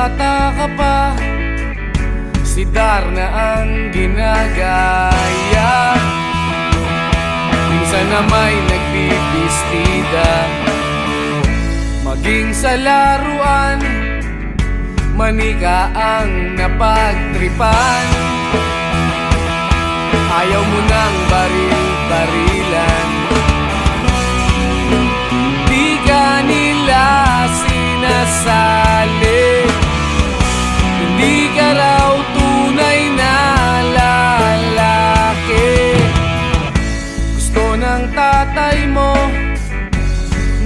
bata ka pa, si Darna ang ginagaya. Minsan na may nagbibistida, maging sa laruan, manika ang napagtripan. Ayaw mo nang baril-barilan, di ka nila sinasali. Hindi ka raw tunay na lalaki. Gusto ng tatay mo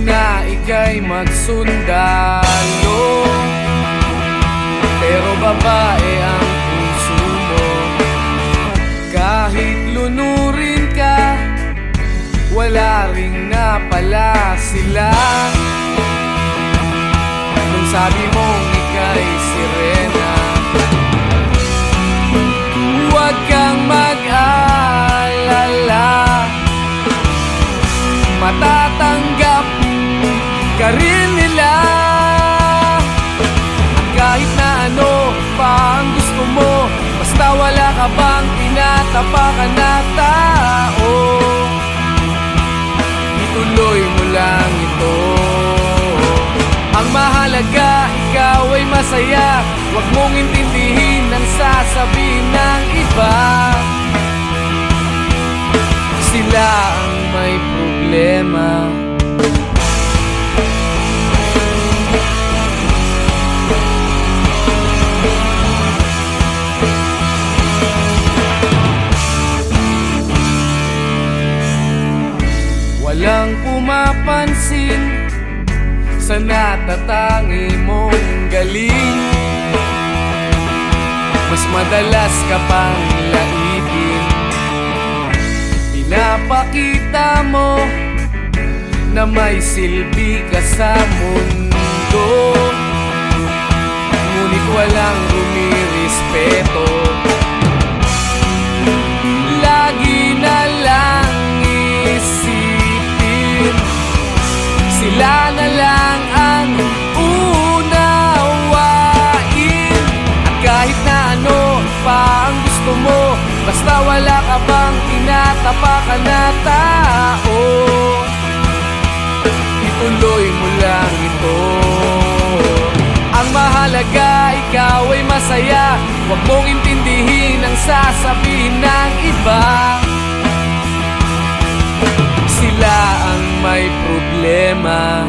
na ika'y magsundalo, pero babae ang puso mo. Kahit lunurin ka, wala ring napala sila. Nung sabi mong ika'y sirena, huwag kang mag-alala, matatanggap ka rin nila. At kahit na ano pa ang gusto mo, basta wala ka bang tinatapakan na tao, ituloy mo lang ito. Ang mahalaga, ikaw ay masaya. Huwag mong intindihin ang sasabihin ng iba. Sila ang may problema. Walang pumapansin sa natatangi mong galing. Mas madalas ka pang laipin, pinapakita mo na may silbi ka sa mundo. Ngunit walang rumirespeto, lagi na lang isipin sila na lang ang unawain. At kahit na ano pa ang gusto mo, basta wala ka bang tinatapakan na tao, ituloy mo lang ito. Ang mahalaga, ikaw ay masaya. Huwag mong intindihin ang sasabihin ng iba. Sila ang may problema.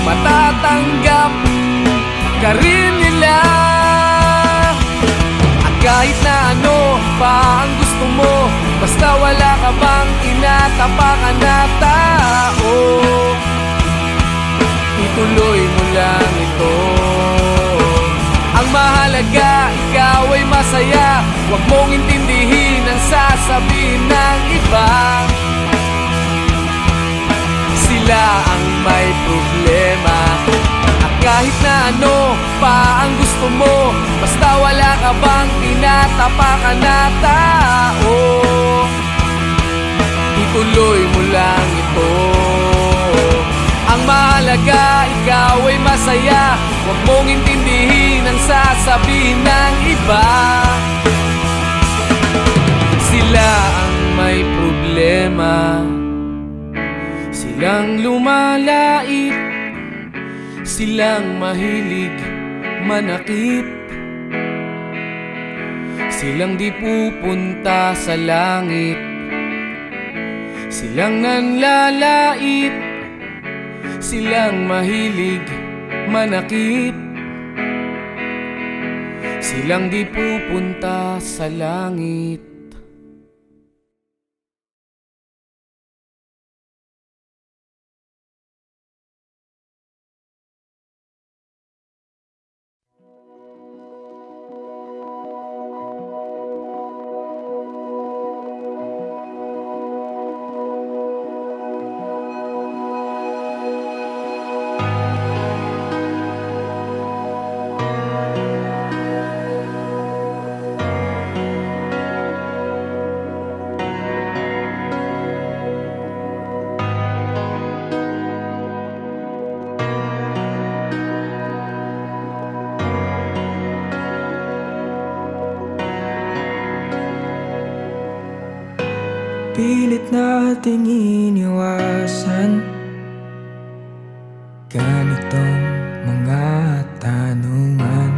Matatanggap ka rin nila. At kahit na ano pa ang gusto mo, basta wala ka bang tinatapakan na tao, ituloy mo lang ito. Ang mahalaga, ikaw ay masaya. Huwag mong intindihin ang sasabihin ng iba. Sila ang may problema. At kahit na ano pa ang gusto mo, basta wala ka bang tinatapakan na tao, ituloy mo lang ito. Ang mahalaga, ikaw ay masaya. Huwag mong intindihin ang sasabihin ng iba. Sila ang may problema. Silang lumalait, silang mahilig manakit, silang di pupunta sa langit, silang nanlalait, silang mahilig manakit, silang di pupunta sa langit. pilit nating iniwasan ganitong mga tanungan.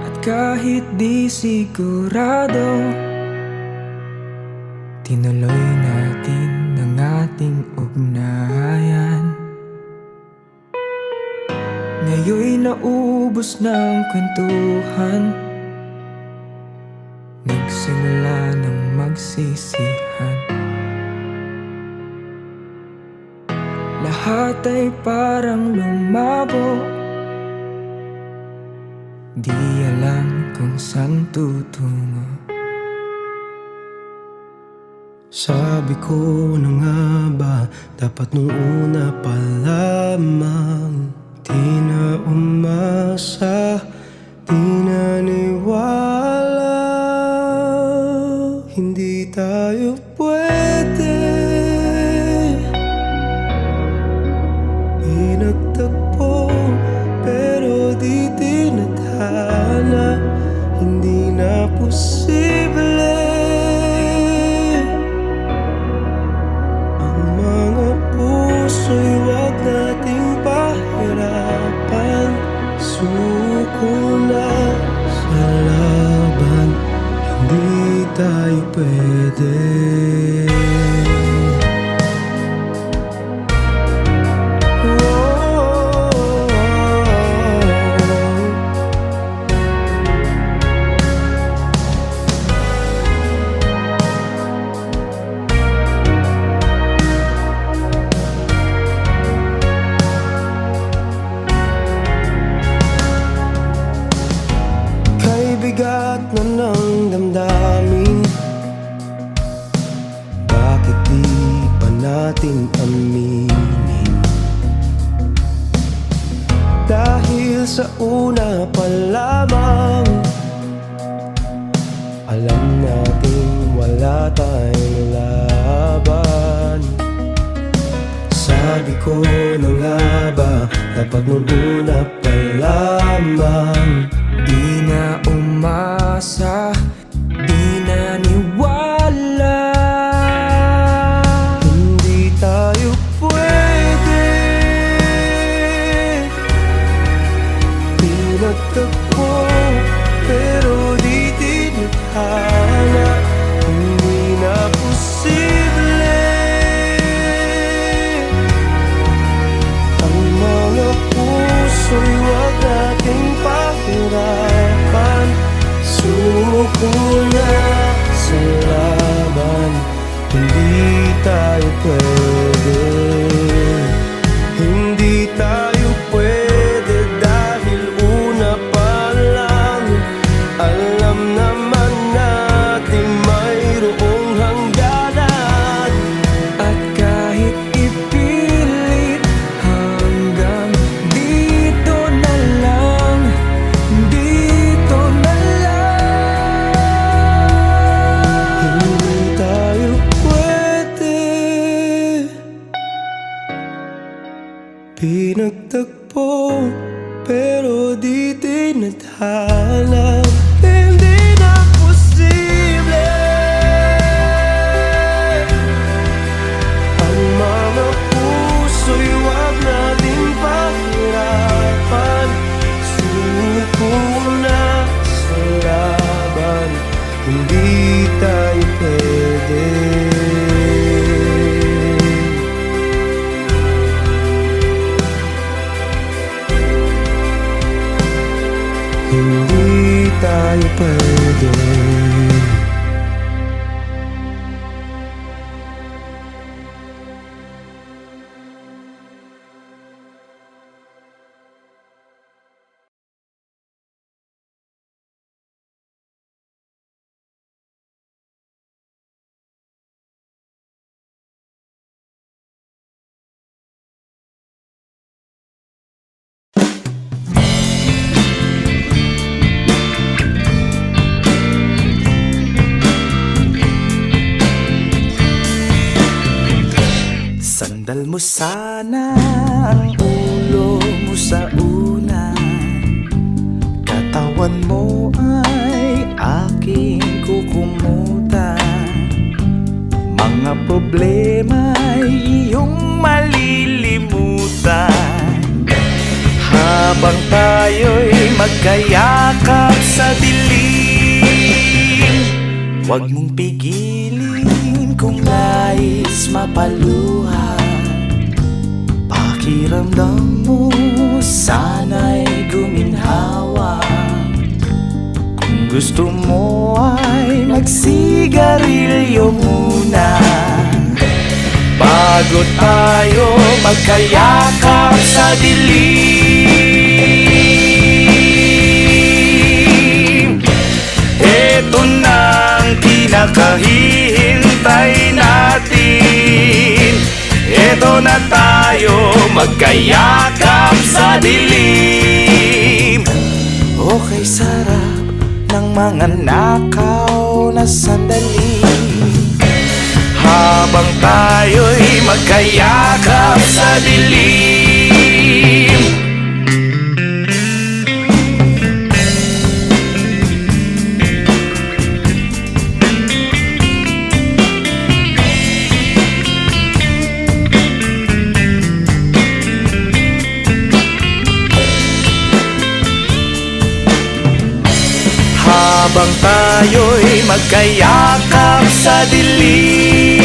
At kahit di sigurado, tinuloy natin ang ating ugnayan. Ngayon'y naubos ng kwentuhan, nagsimula ng magsisihan. Lahat ay parang lumabo, di alam kung saan tutungo. Sabi ko na nga ba, dapat nung una pa lamang di na umasa, di naniwala. Hindi tayo pwede, pinagtagpo pero di tinadhana. Hindi na posible ang mga puso'y wag nating pahirapan. Suko na sa laban, hindi tayo pwede. Bigat na ng damdamin, bakit di pa natin aminin? Dahil sa una pa lamang, alam natin wala tayong laban. Sabi ko na nga ba, dapat nung una pa lamang Di na umasa, di naniwala. Hindi tayo pwede, pinagtagpo pero di tinadhana. Hindi na posible ang mga puso'y wag nating pahirapan. Suko na sa laban, hindi tayo pwede. Hindi tayo pwede dahil una pa lang, alam naman natin mayroong hangganan. At kahit ipilit, hanggang dito na lang, dito na lang. Hindi tayo pwede, pinagtagpo pero di tinadhana. Hindi na posible ang mga puso'y wag nating pahirapan. Suko na sa laban, hindi tayo pwede. Hindi tayo pwede. Sandal mo sana ang ulo mo sa unan, katawan mo ay aking kukumot. mga problema'y iyong malilimutan. Habang tayo'y magkayakap sa dilim, huwag mong pigilin kung nais mapaluha. Pakiramdam mo sana'y guminhawa. Kung gusto mo ay magsigarilyo muna bago tayo magkayakap sa dilim. Ito na ang pinakahihintay natin. Ito na tayo magkayakap sa dilim. Okay, sarap ng mga nakaw na sandali habang tayo'y magkayakap sa dilim. Habang tayo'y magkayakap sa dilim,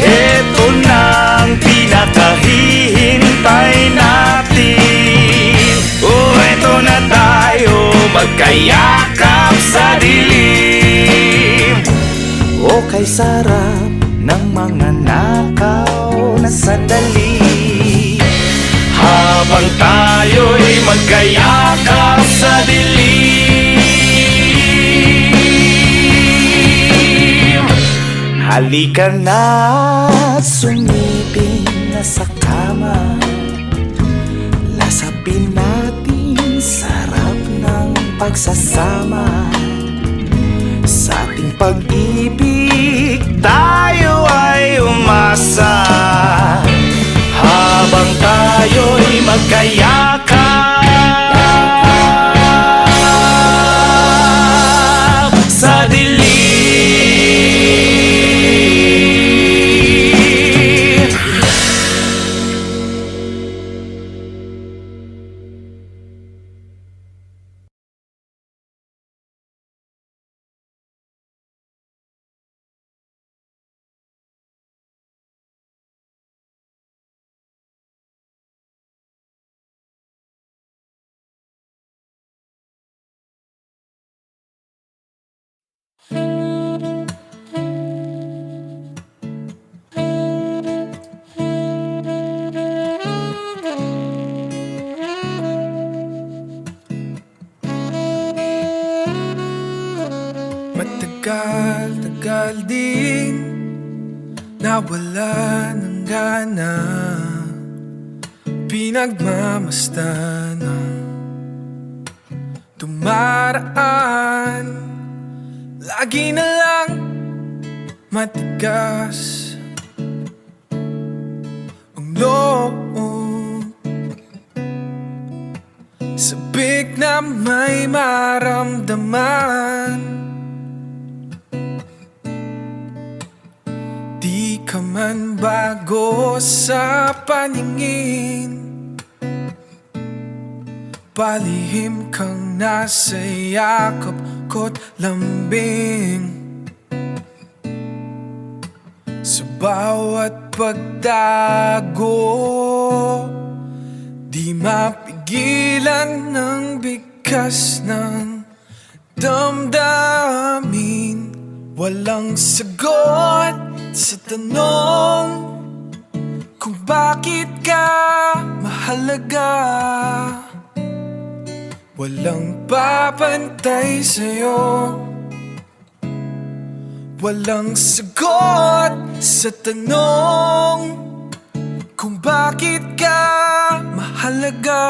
eto na ang pinakahihintay natin. Eto na tayo magkayakap sa dilim. Okay, sarap ng mga nakaw na sandali habang tayo'y magkayakap sa dilim. Halika na, sumiping na sa kama. Lasapin natin sarap ng pagsasama. Sa ating pag-ibig tayo ay umasa. Habang tayo'y magkayakap sa dilim. Matagal din nawala ng gana, pinagmamasdan ng dumaraan. Lagi na lang matigas ang loob, sabik na may maramdaman. Di ka man bago sa paningin, palihim kang nasa yakap ko't lambing. Sa bawat pagdago, di mapigilan ng bigkas ng damdamin. Walang sagot sa tanong kung bakit ka mahalaga. Walang papantay sa'yo. Walang sagot sa tanong kung bakit ka mahalaga.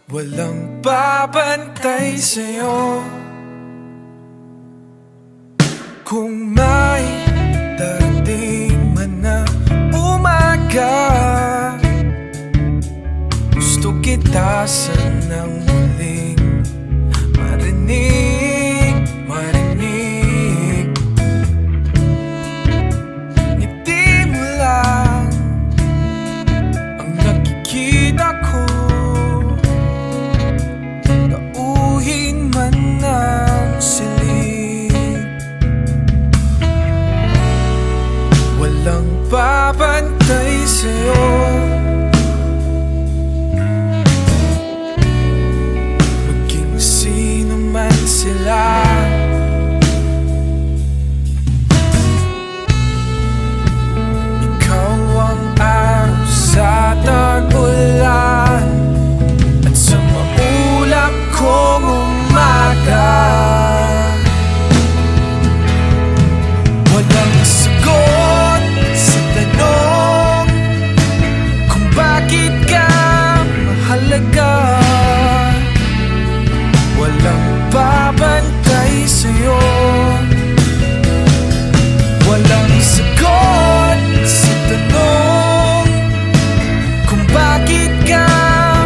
Walang papantay sa'yo. Kung may darating man na umaga, gusto kita sanang muling marinig. babantay sa'yo. Maging sino man sila. Ikaw ang araw sa tag-ulan at sa maulap kong umaga. Walang sagot sa tanong kung bakit ka mahalaga. Walang babantay sa'yo. Walang sagot sa tanong kung bakit ka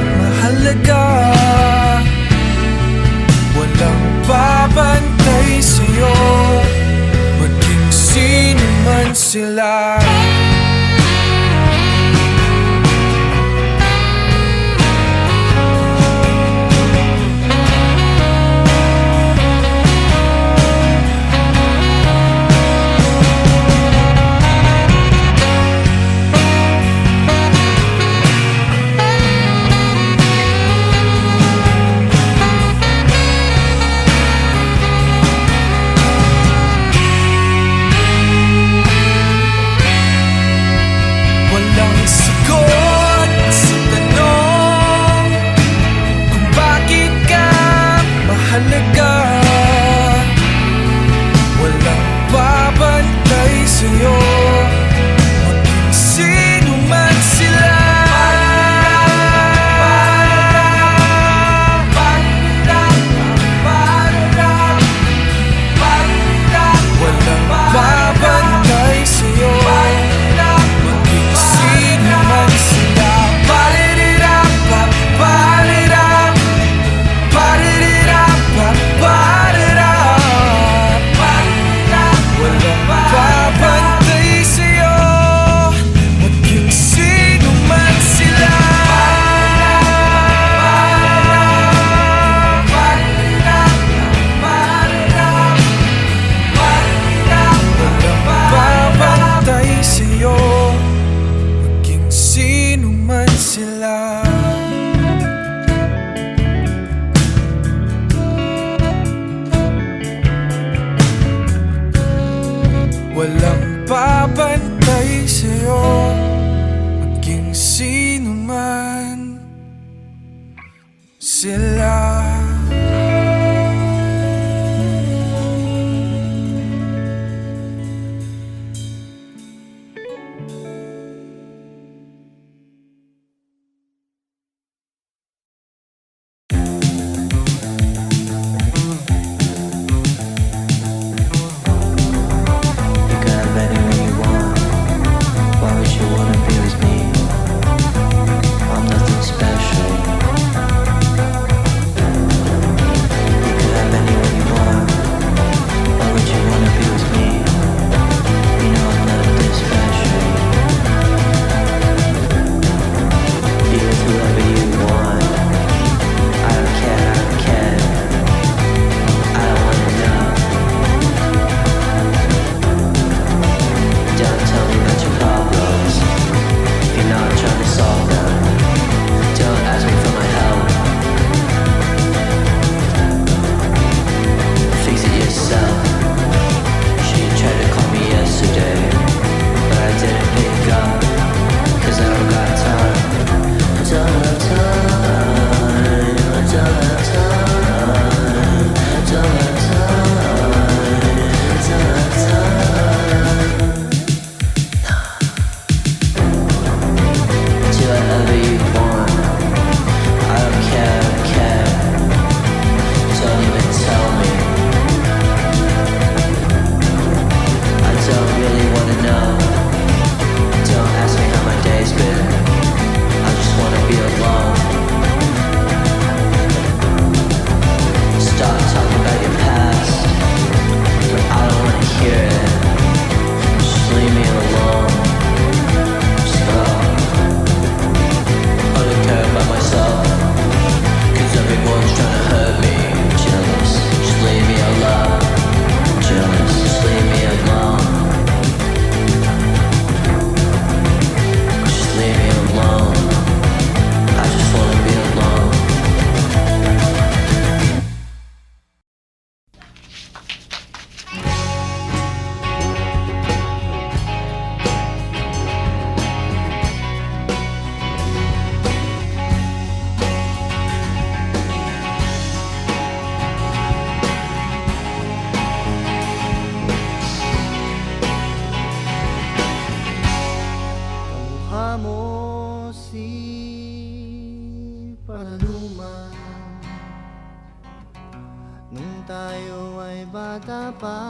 mahalaga. Walang babantay sa'yo, maging sino man sila. Walang sagot sa tanong kung bakit ka mahalaga. Walang babantay sa'yo, maging sino man sila. Walang babantay sa'yo, maging sino man sila. Walang babantay sa'yo, maging sino man sila. Babantay sa'yo, maging sino man sila. Walang babantay sa'yo, maging sino man sila. You could have anyone you want. Why would you wanna be with me? I'm nothing special. paranuman nung tayo ay bata pa.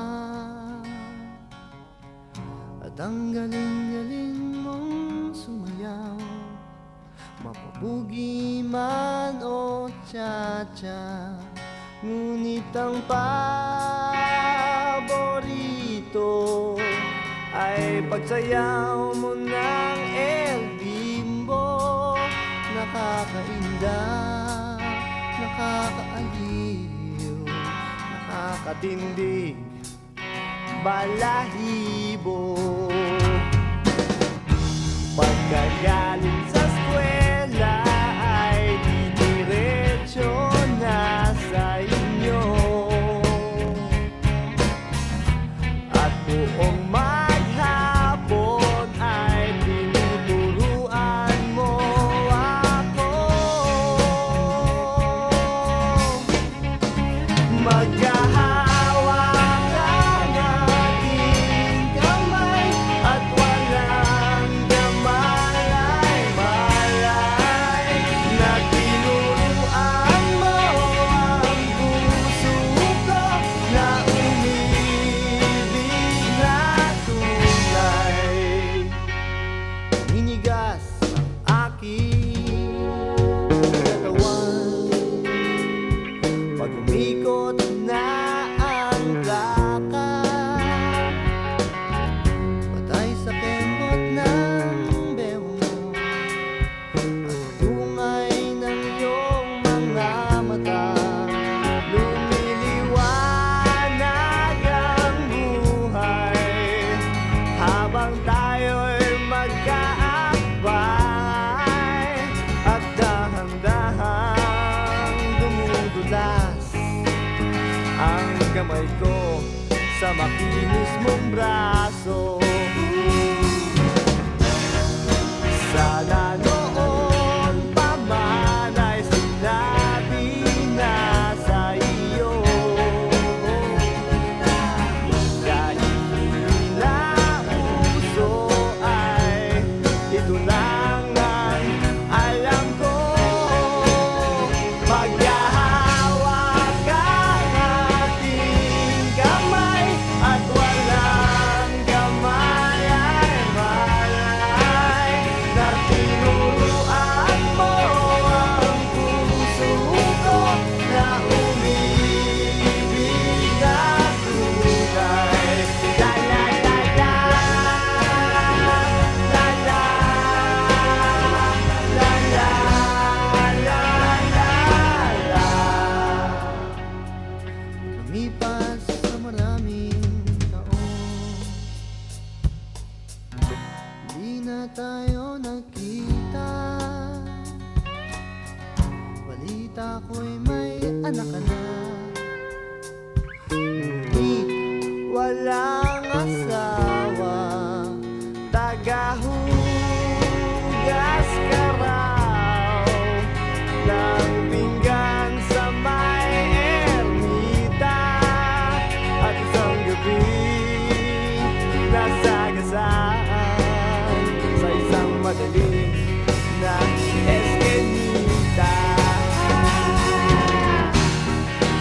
At ang galing-galing mong sumayaw, mapabugi man o cha-cha. Ngunit ang paborito ay pagsayaw mo ng El Bimbo. Nakakainda, nakakaaliw, nakakatindig, balahibo. Pagkagaling sa eskwela ay didiretso na sa inyo, at buong maghapon ay tinuturuan mo ako. Maghahawak ang ating kamay at walang gamalay-malay, na tinuruan mo ang puso ko na umibig na tunay. Ninigas ang aking katawan pag umikot na ang plaka, patay sa kembot ng beho mo at tungay ng iyong mga mata. Lumiliwanag ang buhay habang tayo'y magkaakbay, at dahan-dahang dumudulas ang kamay ko sa makinis mong braso. Sana noon pa man ay sinabi na sa iyo, kahit hindi na uso ay ito lang ang alam ko. Maghahawak ang ating kamay at walang gamalay-malay, na tinuruan mo ang puso ko na umibig na tunay. La la la la, la la, la la, la la. Lumipas sa maraming taon, di na tayo nagkita. Balita ko'y may anak ka na, ngunit walang asawa. Tagahugas ka raw ng pinggan sa may ermita, at isang gabi nasagasaan sa isang madilim na eskinita.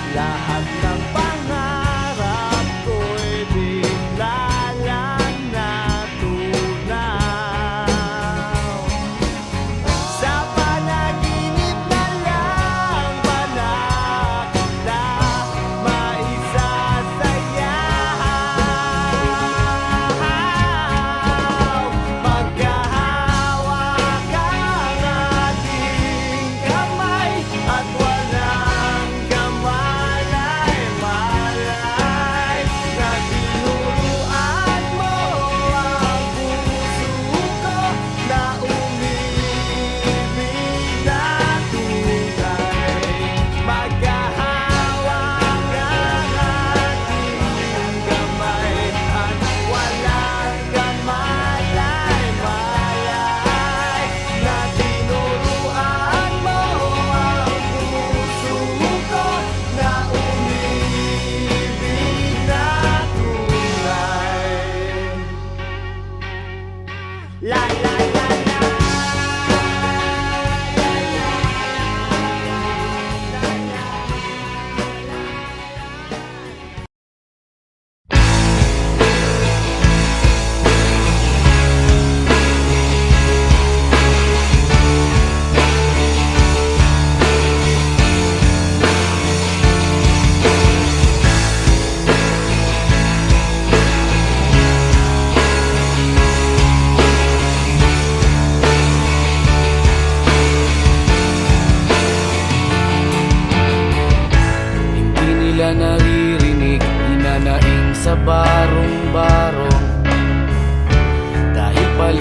Lahat ng pangarap ko'y bigla lang natunaw. Sa panaginip na lang panakit na maisasayaw. Maghahawak ang ating kamay at walang gamalay-malay, na tinuruan mo ang puso ko na umibig na tunay. Maghahawak ang ating kamay at walang gamalay-malay, na tinuruan mo ang puso ko na umibig na tunay. La la la la,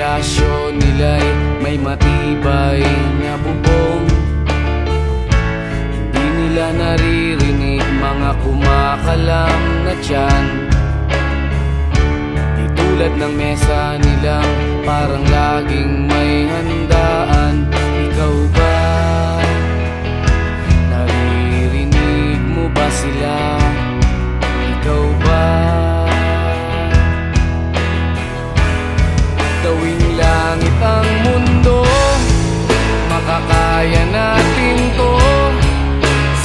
relasyon nila'y may matibay na bubong. Hindi nila naririnig mga kumakalam na tiyan. Di tulad ng mesa nilang parang laging may handaan. Ikaw ba? Naririnig mo ba sila? Ikaw ba? Gawing langit ang mundo, makakaya natin to.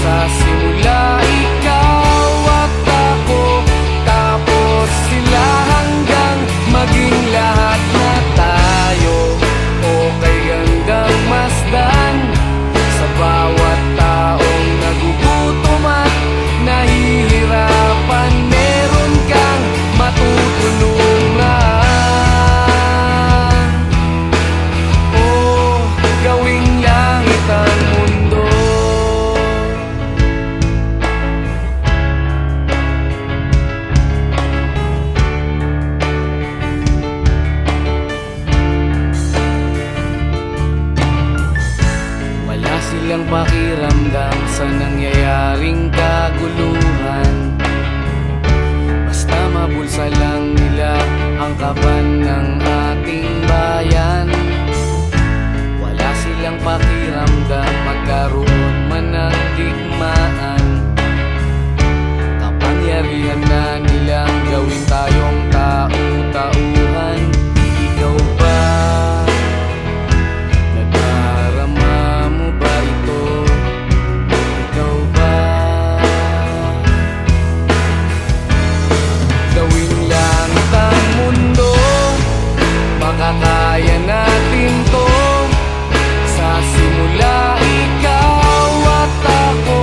Sa simula ikaw at ako, tapos sila hanggang maging lahat na tayo. Okay hanggang masdan sa bawat taong nagugutom at nahihirapan. Meron kang matutulungan. Oh, gawing langit ang mundo. Wala silang pakiramdam sa nangyayaring kaguluhan. Basta mabulsa lang nila ang kaban ng ating bayan. Wala silang pakiramdam magkaroon man ng digmaan. Kapangyarihan na nilang gawin tayong tau-tauhan. Ikaw ba? Nadarama mo ba ito? Ikaw ba? Gawing langit ang mundo, makakaya natin to. Sa simula ikaw at ako,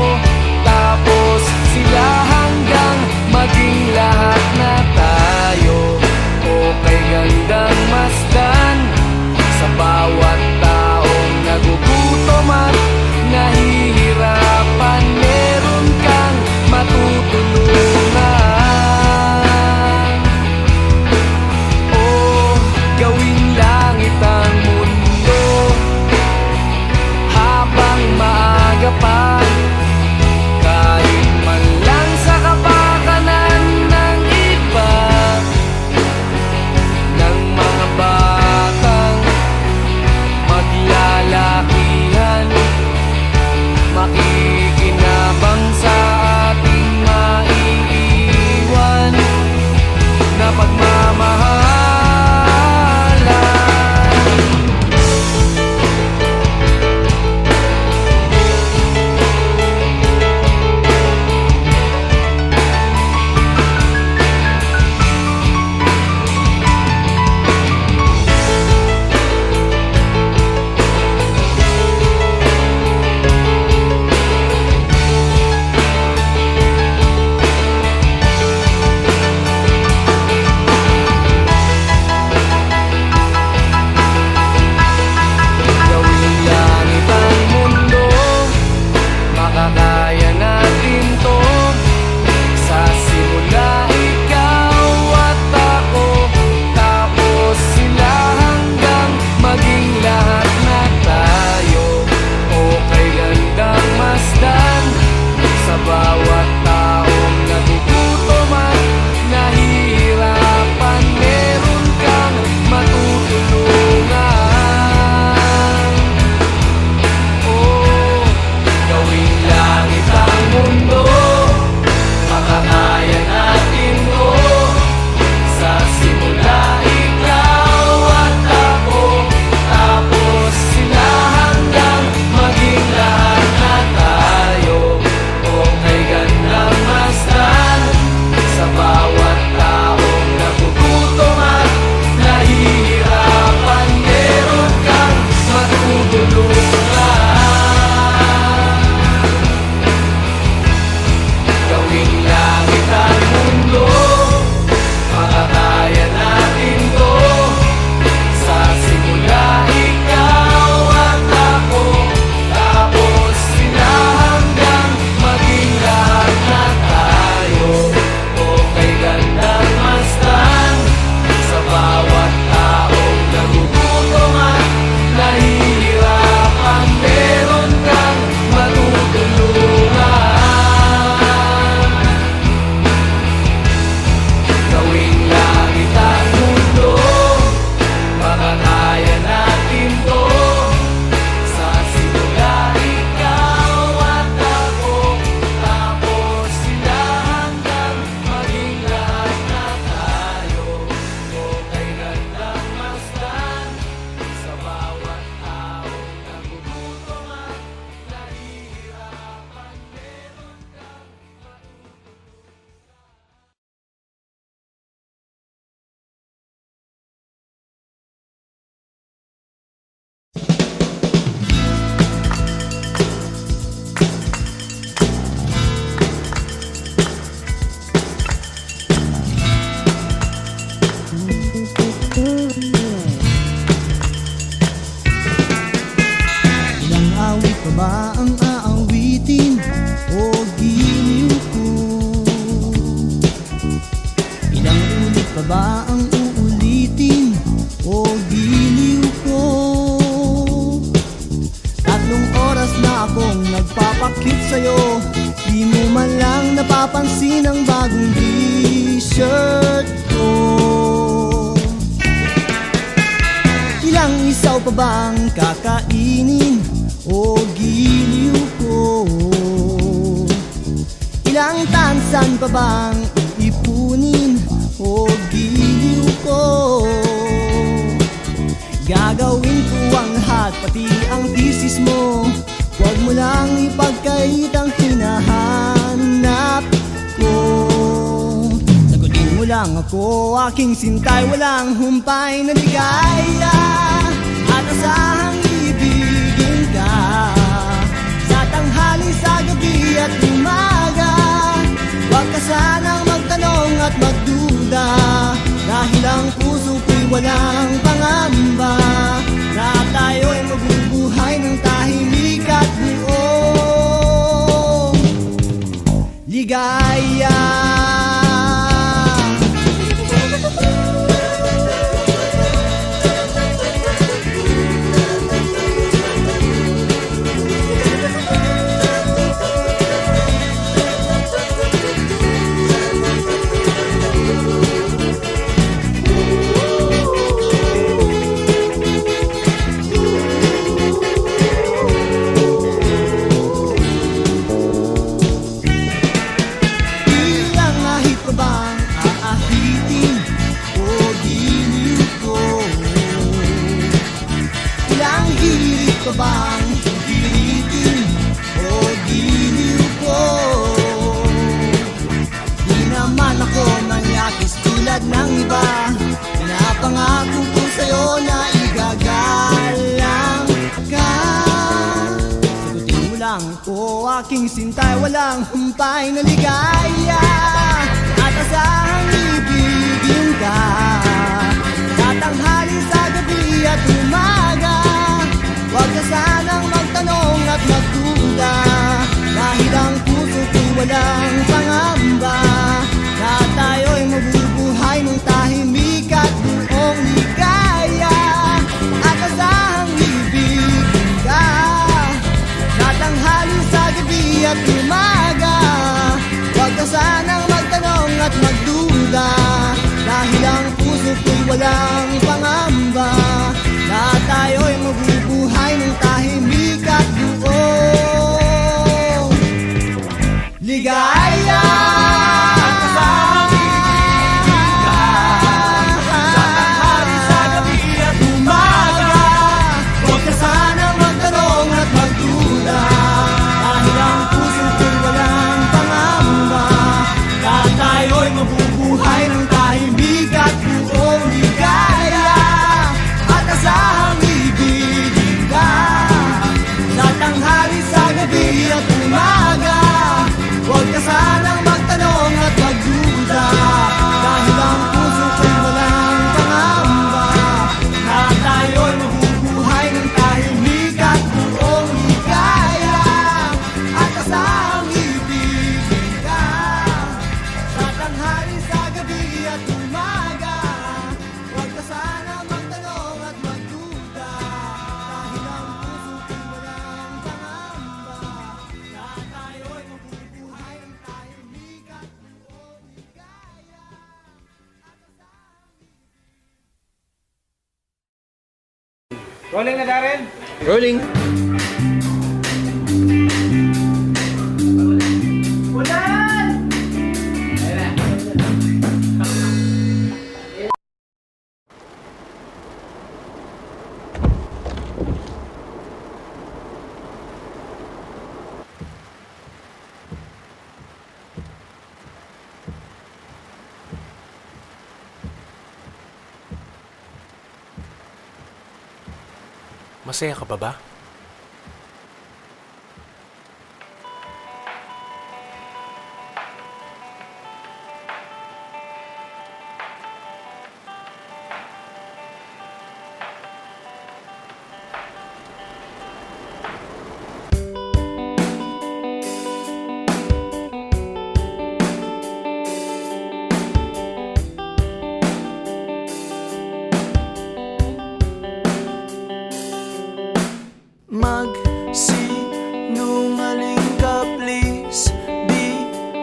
tapos sila hanggang maging lahat na tayo. Okay gandang masdan sa bawat taong nagugutom at nahihirapan. Meron kang matutulungan. Oh, gawing langit ang mundo habang maaga pa. Kahit man lang sa kapakanan ng iba, ng mga batang isaw pa bang kakainin o giliw ko? Ilang tansan pa bang ipunin o giliw ko? Gagawin ko ang lahat, pati ang thesis mo. Huwag mo lang ipagkait ang hinahanap ko. Sagutin mo lang ako, aking sintay, walang humpay na ligaya. At asahang ibigin ka sa tanghali, sa gabi at umaga. Huwag ka sanang magtanong at magduda, dahil ang puso ko'y walang pangamba, na tayo'y mabubuhay ng tahimik at buong ligaya. Bang hilitin o giliw ko? Di naman ako manyakis tulad ng iba. Pinapangako ko sa'yo na igagalang ka. Sagutin mo lang ako, aking sintay, walang humpay na ligaya. At asahang ibigin ka sa tanghali, sa gabi at umaga. Huwag ka sanang magtanong at magduda, dahil ang puso ko'y walang pangamba, na tayo'y mabubuhay ng tahimik at buong ligaya. At asahang ibigin ka sa tanghali, sa gabi at umaga. Huwag ka sanang magtanong at magduda, dahil ang puso ko'y walang pangamba, na tayo'y mabubuhay ng tahimik at buong ligaya. Huwag ka sanang magtanong at magduda, dahil ang puso ko'y walang pangamba, na tayo'y mabubuhay ng tahimik at buong ligaya. At asahang ibigin ka sa tanghali, sa gabi at umaga. Huwag ka sanang magtanong at magduda, dahil ang puso ko'y walang pangamba, na tayo'y mabubuhay ng tahimik at buong ligaya. At asahang ibigin ka sa tanghali, sa gabi at umaga. Huwag ka sanang magtanong at magduda, dahil ang puso ko'y walang pangamba, na tayo'y mabubuhay ng tahimik at buong ligaya. Rolling na, Darren? Rolling. Masaya ka pa ba? Magsinungaling ka please, di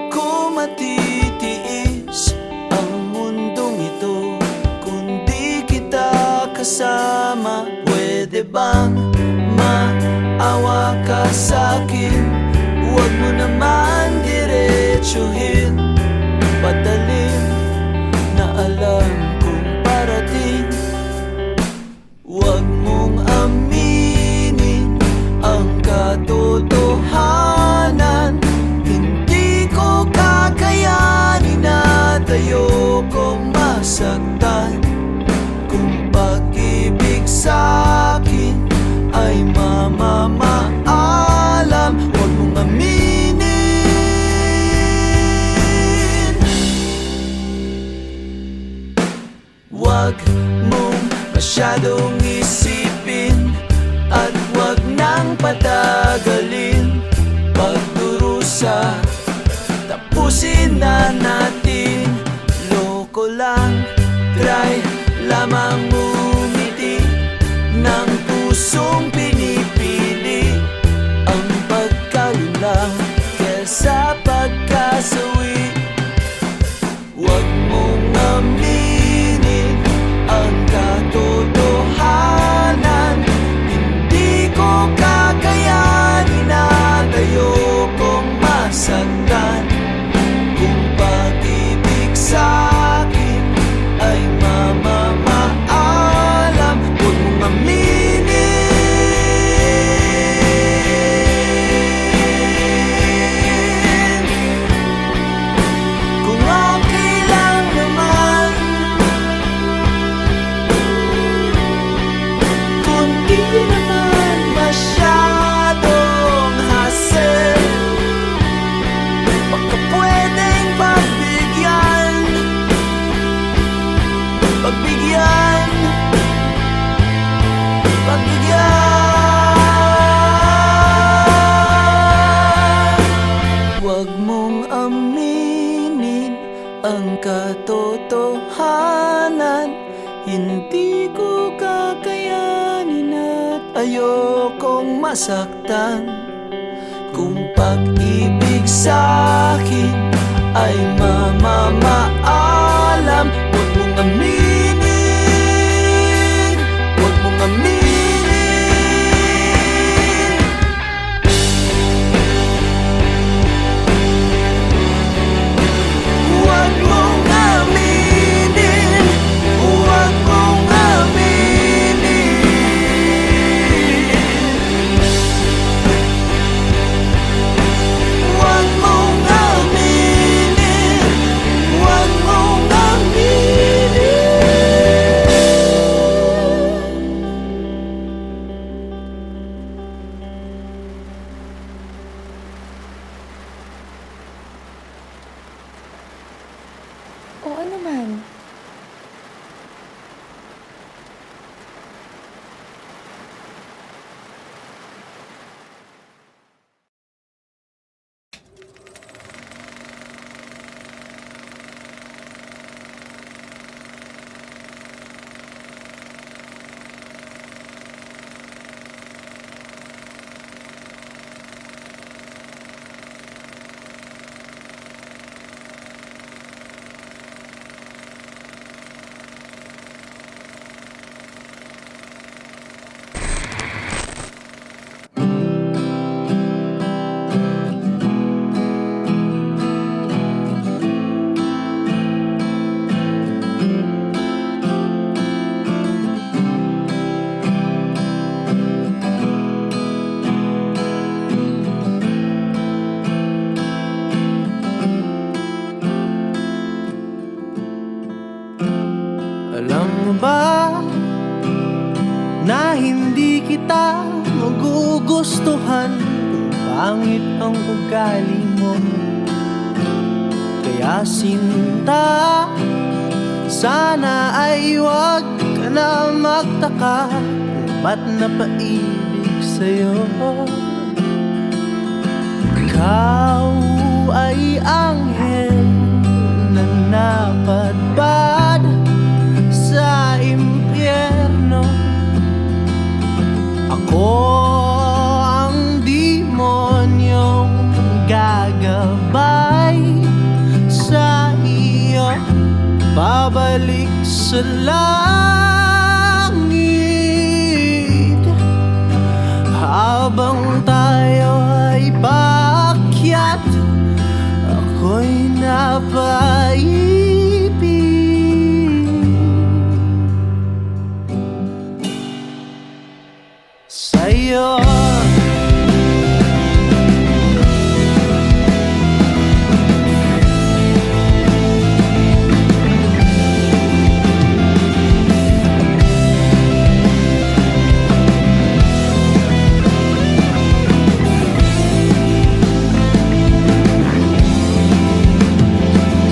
ko matitiis ang mundong ito kung di kita kasama. Pwede bang maawa ka sa'kin? Huwag mo naman diretsuhin patalim na alam kong parating. Huwag mong aminin ang katotohanan. Hindi ko kakayanin at ayokong masaktan. Kung pag-ibig sa'kin ay mamamaalam, huwag mong aminin. Huwag mong masyadong isipin at huwag nang patagalin. Pagdurusa, tapusin na natin. Loko lang, try lamang umiti ng pusong pinipili ang pagkalinlang kesa pagkasawi. Huwag mong aminin ang katotohanan. Hindi ko kakayanin at ayokong masaktan. Kung pag-ibig sa'kin ay mamamaalam, huwag mong aminin. Kung okay lang naman, kung di naman masyadong hassle, baka pwedeng pagbigyan. Pagbigyan, pagbigyan. Huwag mong aminin ang katotohanan. Hindi ko kakayanin at ayokong masaktan. Kung pag-ibig sa'kin ay mamamaalam, huwag mong aminin. Huwag mong aminin. Huwag mong aminin. Huwag mong aminin. Huwag mong aminin. Huwag mong aminin. Oo naman. Alam mo ba na hindi kita magugustuhan kung pangit ang ugali mo? Kaya sinta, sana ay huwag ka na magtaka kung ba't napaibig sa'yo. Ikaw ay anghel na napadpad sa impyerno. Ako ang demonyong gagabay sa iyo, babalik sa langit. sa'yo.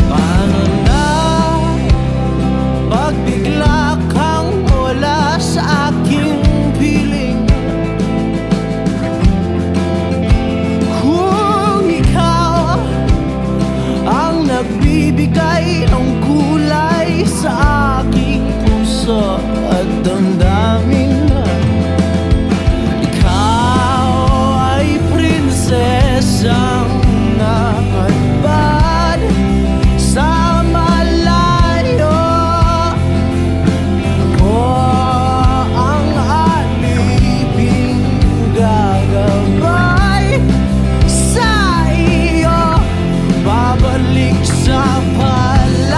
Paano na pag bigla kang wala sa aking piling? Kung ikaw ang nagbibigay ng kulay sa aking puso at damdamin, ikaw ay prinsesang nakatbad sa malayo. Ako ang aliping gagabay sa iyo, babalik sa palasyo.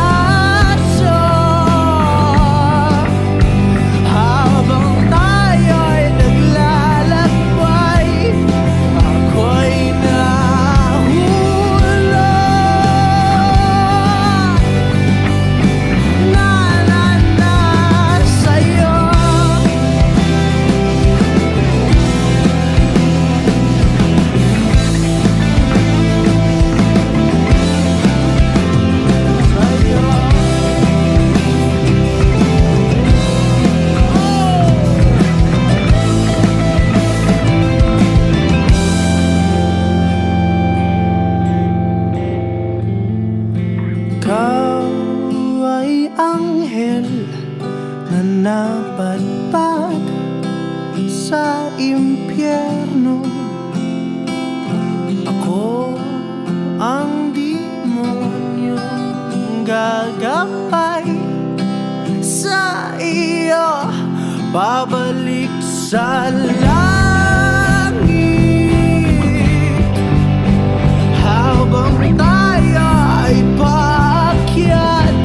Habang tayo'y naglalakbay, ako'y nahulog na sa'yo. Ikaw ay anghel na napadpad sa impyerno. Ako ang demonyong gagapay sa iyo, babalik sa langit. Habang tayo ay paakyat,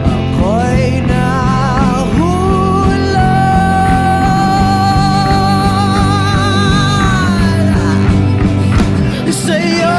ako'y nahulog sa'yo.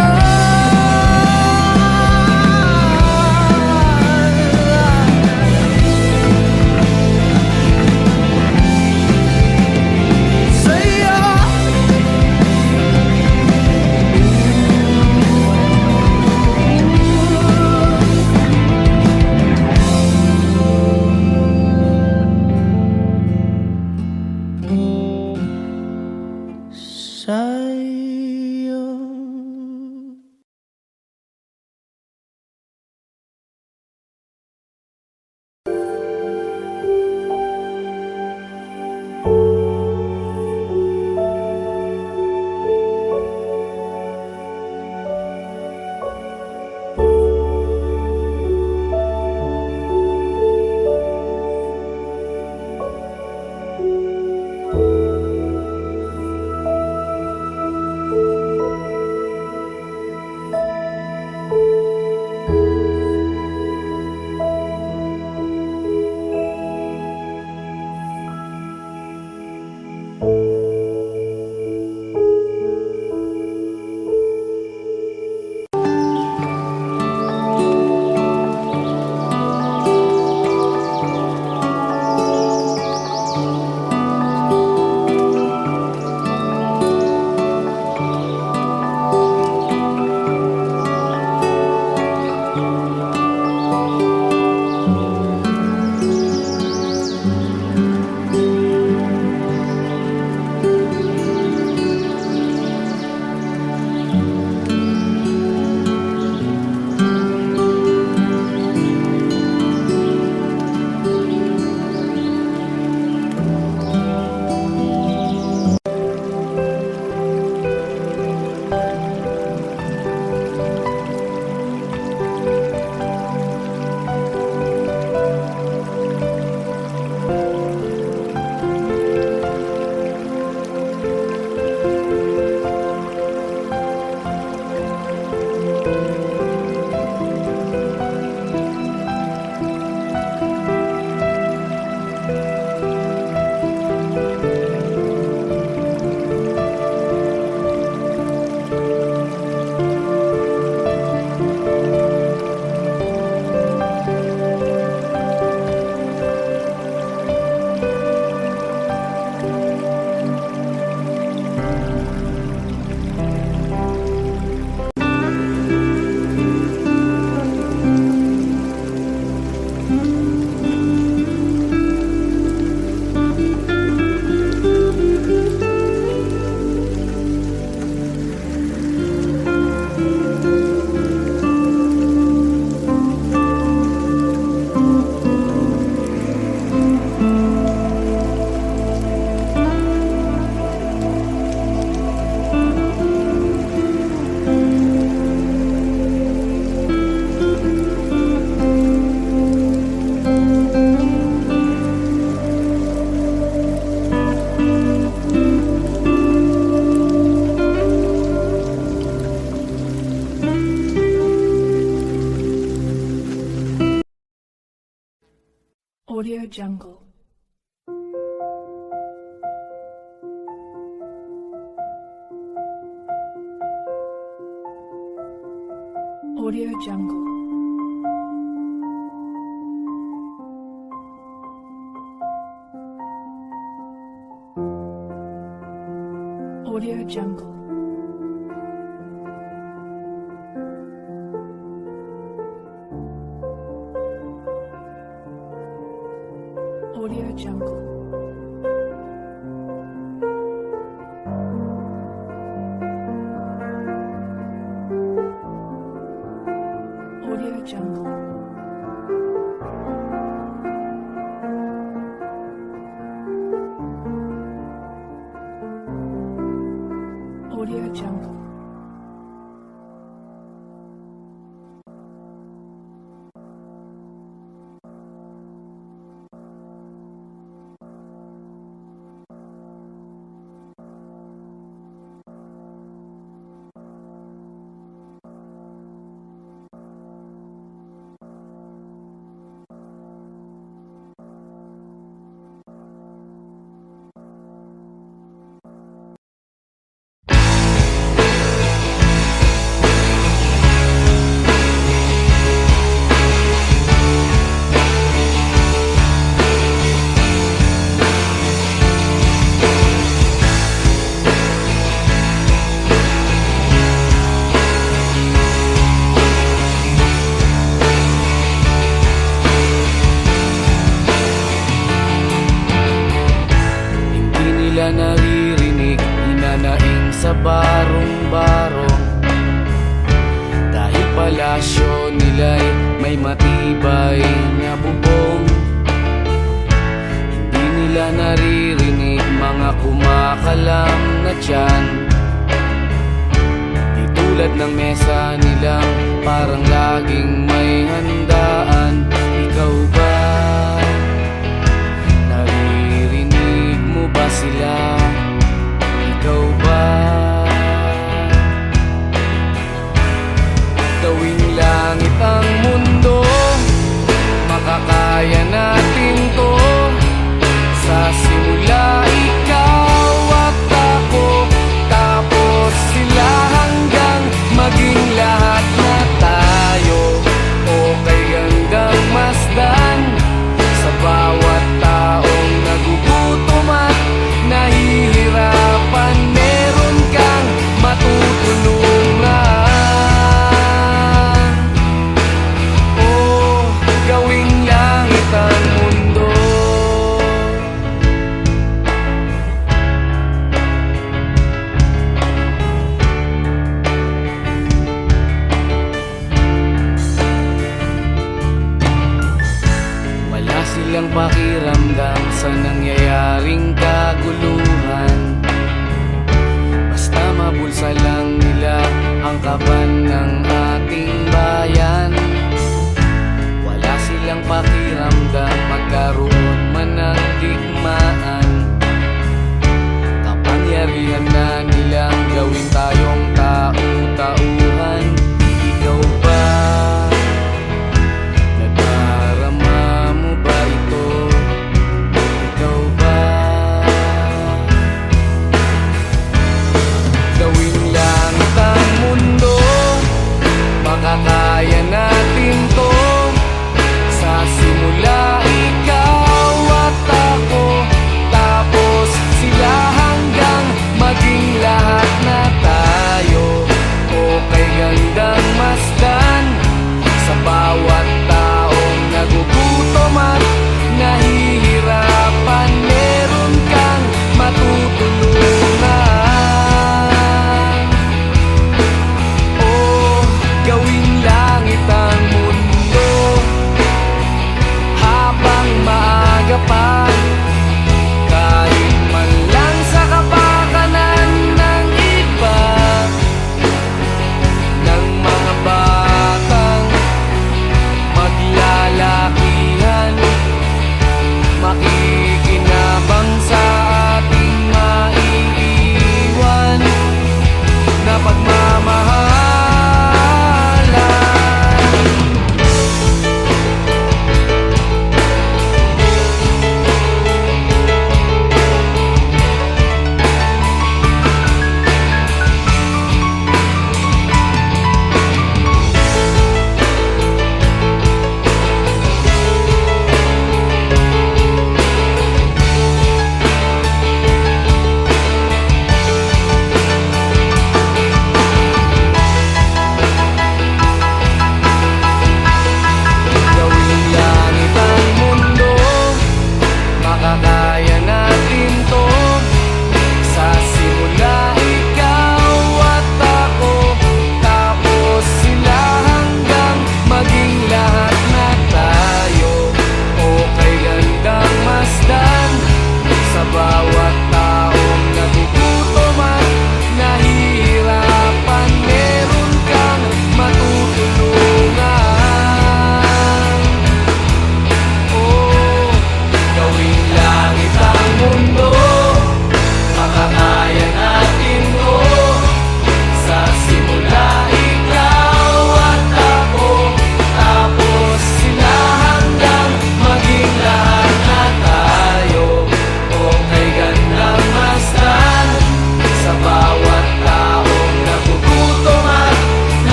Jungle. Audio Jungle. Audio Jungle. Audio Jungle. Audio Jungle. Audio Jungle. Hindi nila naririnig, hinanaing sa barong-barong. Dahil palasyo nila'y may matibay na bubong. Hindi nila naririnig mga kumakalam na tiyan. Di tulad ng mesa nilang parang laging may handa.